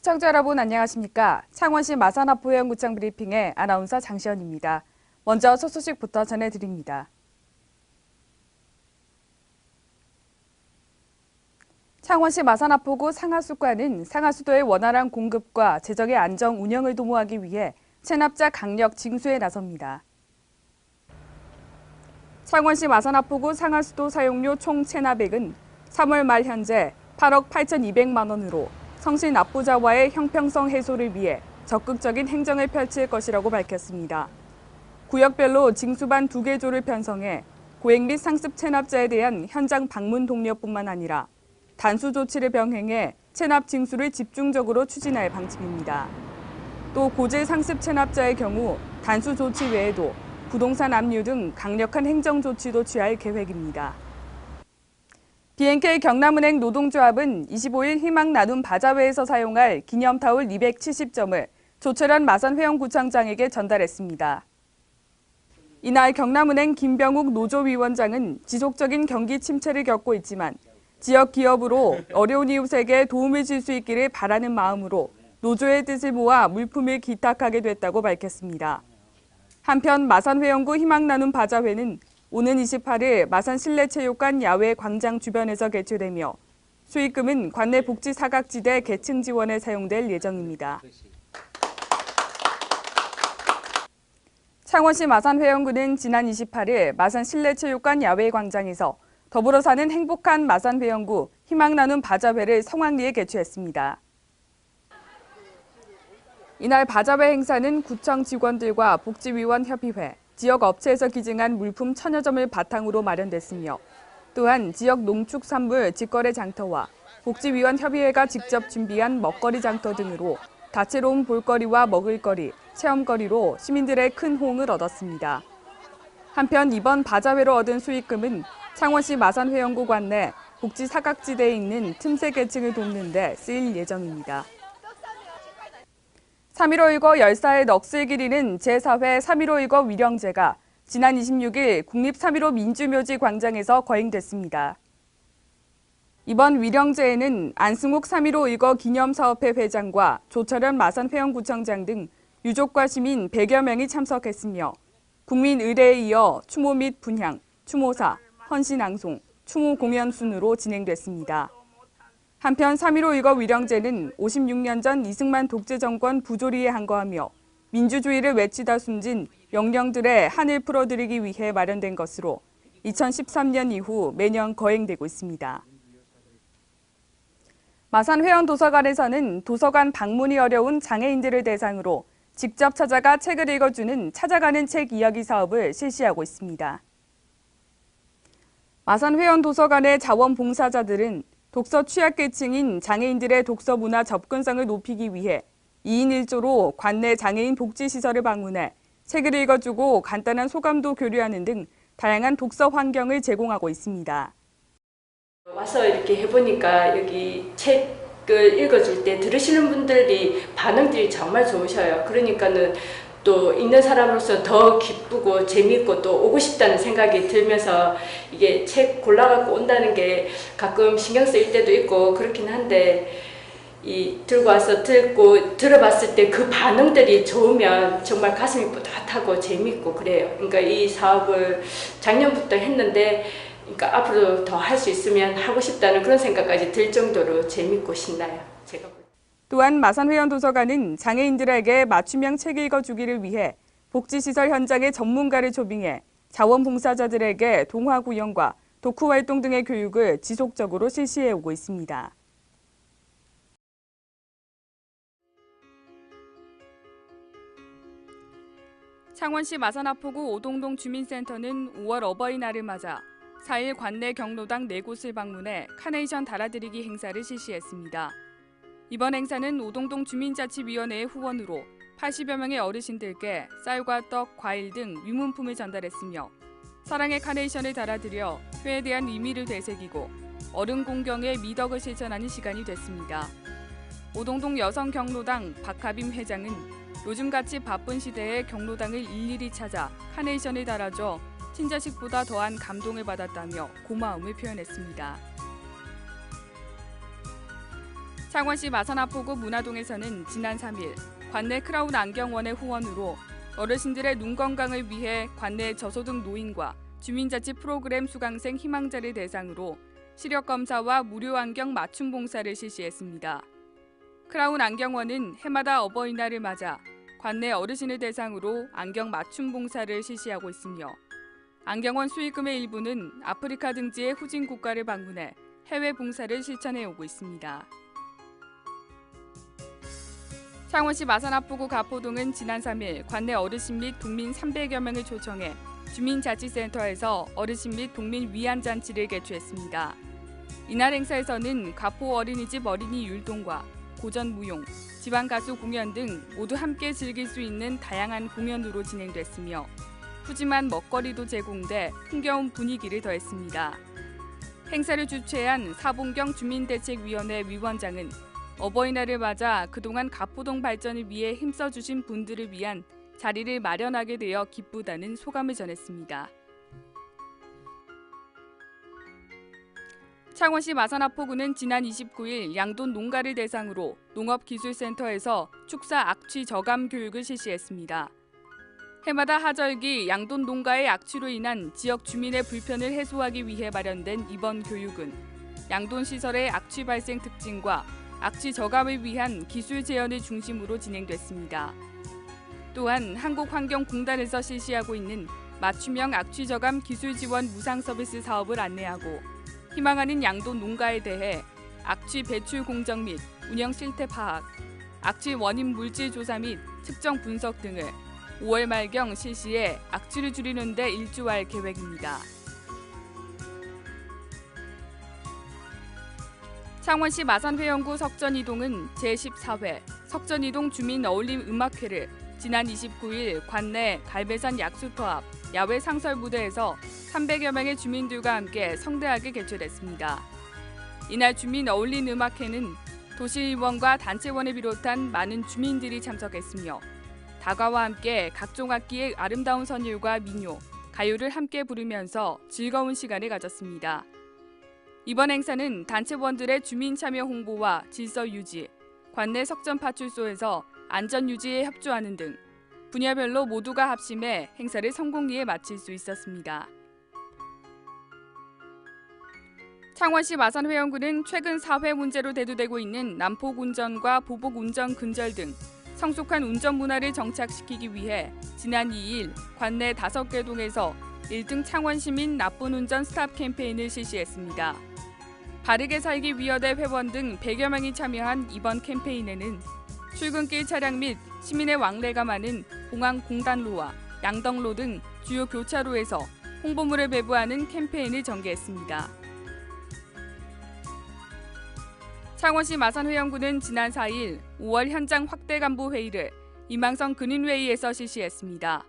시청자 여러분 안녕하십니까? 창원시 마산하포해운구청 브리핑의 아나운서 장시연입니다. 먼저 첫 소식부터 전해드립니다. 창원시 마산하포구 상하수과는 상하수도의 원활한 공급과 재정의 안정 운영을 도모하기 위해 체납자 강력 징수에 나섭니다. 창원시 마산하포구 상하수도 사용료 총 체납액은 3월 말 현재 8억 8,200만 원으로 성실 납부자와의 형평성 해소를 위해 적극적인 행정을 펼칠 것이라고 밝혔습니다. 구역별로 징수반 2개 조를 편성해 고액 및 상습 체납자에 대한 현장 방문 독려뿐만 아니라 단수 조치를 병행해 체납 징수를 집중적으로 추진할 방침입니다. 또 고질 상습 체납자의 경우 단수 조치 외에도 부동산 압류 등 강력한 행정 조치도 취할 계획입니다. BNK 경남은행 노동조합은 25일 희망 나눔 바자회에서 사용할 기념타올 270점을 조철현 마산회원구청장에게 전달했습니다. 이날 경남은행 김병욱 노조위원장은 지속적인 경기 침체를 겪고 있지만 지역 기업으로 어려운 이웃에게 도움을 줄 수 있기를 바라는 마음으로 노조의 뜻을 모아 물품을 기탁하게 됐다고 밝혔습니다. 한편 마산회원구 희망나눔 바자회는 오는 28일 마산실내체육관 야외 광장 주변에서 개최되며 수익금은 관내 복지 사각지대 계층 지원에 사용될 예정입니다. 창원시 마산회원구는 지난 28일 마산실내체육관 야외 광장에서 더불어 사는 행복한 마산회원구 희망나눔 바자회를 성황리에 개최했습니다. 이날 바자회 행사는 구청 직원들과 복지위원 협의회, 지역 업체에서 기증한 물품 1000여 점을 바탕으로 마련됐으며 또한 지역 농축산물 직거래 장터와 복지위원 협의회가 직접 준비한 먹거리 장터 등으로 다채로운 볼거리와 먹을거리, 체험거리로 시민들의 큰 호응을 얻었습니다. 한편 이번 바자회로 얻은 수익금은 창원시 마산회원구 관내 복지 사각지대에 있는 틈새 계층을 돕는 데 쓰일 예정입니다. 3.15 열사의 넋을 기리는 제4회 3.15 위령제가 지난 26일 국립 3.15 민주묘지 광장에서 거행됐습니다. 이번 위령제에는 안승욱 3.15 기념사업회 회장과 조철현 마산회원구청장 등 유족과 시민 100여 명이 참석했으며 국민의례에 이어 추모 및 분향, 추모사, 헌신앙송, 추모 공연 순으로 진행됐습니다. 한편 3.15 위령제는 56년 전 이승만 독재정권 부조리에 항거하며 민주주의를 외치다 숨진 영령들의 한을 풀어드리기 위해 마련된 것으로 2013년 이후 매년 거행되고 있습니다. 마산회원도서관에서는 도서관 방문이 어려운 장애인들을 대상으로 직접 찾아가 책을 읽어주는 찾아가는 책 이야기 사업을 실시하고 있습니다. 마산회원도서관의 자원봉사자들은 독서 취약계층인 장애인들의 독서 문화 접근성을 높이기 위해 2인 1조로 관내 장애인 복지시설을 방문해 책을 읽어주고 간단한 소감도 교류하는 등 다양한 독서 환경을 제공하고 있습니다. 와서 이렇게 해보니까 여기 책을 읽어줄 때 들으시는 분들이 반응들이 정말 좋으셔요. 그러니까는 또 읽는 사람으로서 더 기쁘고 재미있고 또 오고 싶다는 생각이 들면서 이게 책 골라갖고 온다는 게 가끔 신경 쓰일 때도 있고 그렇긴 한데 들고 와서 듣고 들어봤을 때 그 반응들이 좋으면 정말 가슴이 뿌듯하고 재미있고 그래요. 그러니까 이 사업을 작년부터 했는데 그러니까 앞으로 더 할 수 있으면 하고 싶다는 그런 생각까지 들 정도로 재미있고 신나요. 제가. 또한 마산회원도서관은 장애인들에게 맞춤형 책 읽어주기를 위해 복지시설 현장의 전문가를 초빙해 자원봉사자들에게 동화 구형과 독후 활동 등의 교육을 지속적으로 실시해오고 있습니다. 창원시 마산하포구 오동동 주민센터는 5월 어버이날을 맞아 4일 관내 경로당 4곳을 방문해 카네이션 달아드리기 행사를 실시했습니다. 이번 행사는 오동동 주민자치위원회의 후원으로 80여 명의 어르신들께 쌀과 떡, 과일 등 위문품을 전달했으며 사랑의 카네이션을 달아드려 효에 대한 의미를 되새기고 어른 공경의 미덕을 실천하는 시간이 됐습니다. 오동동 여성경로당 박하빔 회장은 요즘같이 바쁜 시대에 경로당을 일일이 찾아 카네이션을 달아줘 친자식보다 더한 감동을 받았다며 고마움을 표현했습니다. 창원시 마산하포구 문화동에서는 지난 3일 관내 크라운 안경원의 후원으로 어르신들의 눈 건강을 위해 관내 저소득 노인과 주민자치 프로그램 수강생 희망자를 대상으로 시력 검사와 무료 안경 맞춤 봉사를 실시했습니다. 크라운 안경원은 해마다 어버이날을 맞아 관내 어르신을 대상으로 안경 맞춤 봉사를 실시하고 있으며 안경원 수익금의 일부는 아프리카 등지의 후진 국가를 방문해 해외 봉사를 실천해 오고 있습니다. 창원시 마산하포구 가포동은 지난 3일 관내 어르신 및 동민 300여 명을 초청해 주민자치센터에서 어르신 및 동민 위안잔치를 개최했습니다. 이날 행사에서는 가포 어린이집 어린이 율동과 고전 무용, 지방가수 공연 등 모두 함께 즐길 수 있는 다양한 공연으로 진행됐으며 푸짐한 먹거리도 제공돼 흥겨운 분위기를 더했습니다. 행사를 주최한 사봉경 주민대책위원회 위원장은 어버이날을 맞아 그동안 가포동 발전을 위해 힘써주신 분들을 위한 자리를 마련하게 되어 기쁘다는 소감을 전했습니다. 창원시 마산하포구는 지난 29일 양돈 농가를 대상으로 농업기술센터에서 축사 악취 저감 교육을 실시했습니다. 해마다 하절기 양돈 농가의 악취로 인한 지역 주민의 불편을 해소하기 위해 마련된 이번 교육은 양돈 시설의 악취 발생 특징과 악취 저감을 위한 기술 재현을 중심으로 진행됐습니다. 또한 한국환경공단에서 실시하고 있는 맞춤형 악취 저감 기술 지원 무상 서비스 사업을 안내하고 희망하는 양돈 농가에 대해 악취 배출 공정 및 운영 실태 파악, 악취 원인 물질 조사 및 측정 분석 등을 5월 말경 실시해 악취를 줄이는 데 일조할 계획입니다. 창원시 마산회원구 석전이동은 제14회 석전이동 주민 어울림 음악회를 지난 29일 관내 갈배산 약수터 앞 야외 상설 무대에서 300여 명의 주민들과 함께 성대하게 개최됐습니다. 이날 주민 어울림 음악회는 도시의원과 단체원을 비롯한 많은 주민들이 참석했으며 다과와 함께 각종 악기의 아름다운 선율과 민요, 가요를 함께 부르면서 즐거운 시간을 가졌습니다. 이번 행사는 단체원들의 주민 참여 홍보와 질서 유지, 관내 석전 파출소에서 안전 유지에 협조하는 등 분야별로 모두가 합심해 행사를 성공리에 마칠 수 있었습니다. 창원시 마산회원구는 최근 사회 문제로 대두되고 있는 난폭 운전과 보복 운전 근절 등 성숙한 운전 문화를 정착시키기 위해 지난 2일 관내 5개 동에서 1등 창원시민 나쁜 운전 스탑 캠페인을 실시했습니다. 바르게 살기 위원회 회원 등 100여 명이 참여한 이번 캠페인에는 출근길 차량 및 시민의 왕래가 많은 공항 공단로와 양덕로 등 주요 교차로에서 홍보물을 배부하는 캠페인을 전개했습니다. 창원시 마산회원구는 지난 4일 5월 현장 확대 간부 회의를 이망성 근인회의에서 실시했습니다.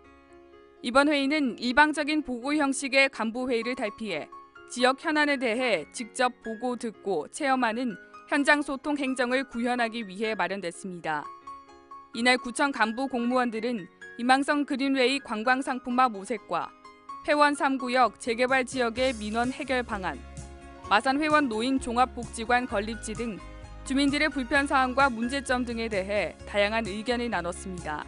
이번 회의는 일방적인 보고 형식의 간부 회의를 달피해 지역 현안에 대해 직접 보고 듣고 체험하는 현장 소통 행정을 구현하기 위해 마련됐습니다. 이날 구청 간부 공무원들은 이망성 그린웨이 관광상품화 모색과 회원 3구역 재개발 지역의 민원 해결 방안, 마산회원 노인 종합복지관 건립지 등 주민들의 불편 사항과 문제점 등에 대해 다양한 의견을 나눴습니다.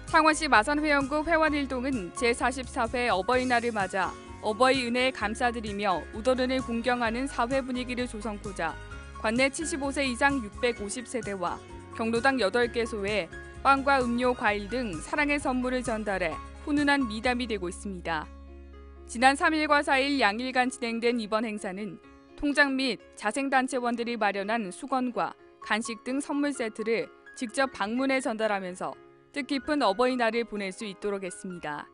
창원시 마산회원구 회원일동은 제44회 어버이날을 맞아 어버이 은혜에 감사드리며 우도른을 공경하는 사회 분위기를 조성코자 관내 75세 이상 650세대와 경로당 8개소에 빵과 음료, 과일 등 사랑의 선물을 전달해 훈훈한 미담이 되고 있습니다. 지난 3일과 4일 양일간 진행된 이번 행사는 통장 및 자생단체원들이 마련한 수건과 간식 등 선물 세트를 직접 방문해 전달하면서 뜻깊은 어버이날을 보낼 수 있도록 했습니다.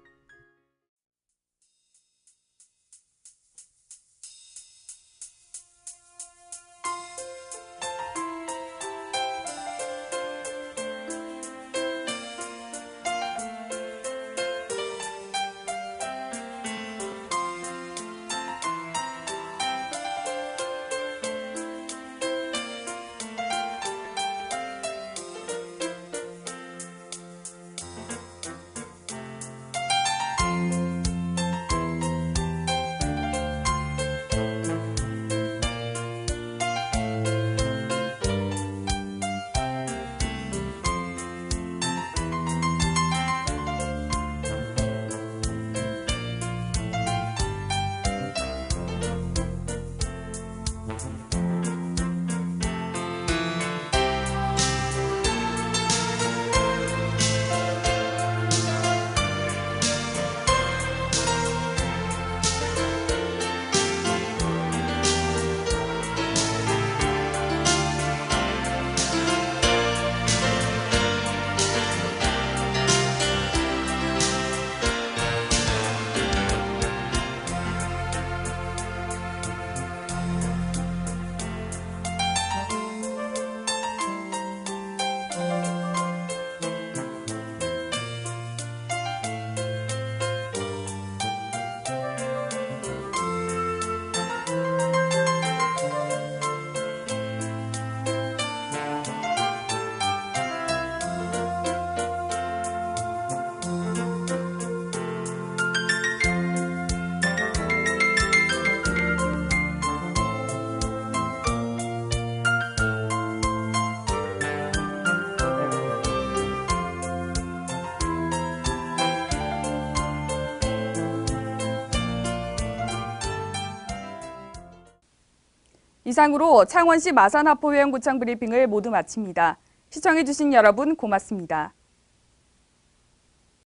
이상으로 창원시 마산하포해영구청 브리핑을 모두 마칩니다. 시청해주신 여러분 고맙습니다.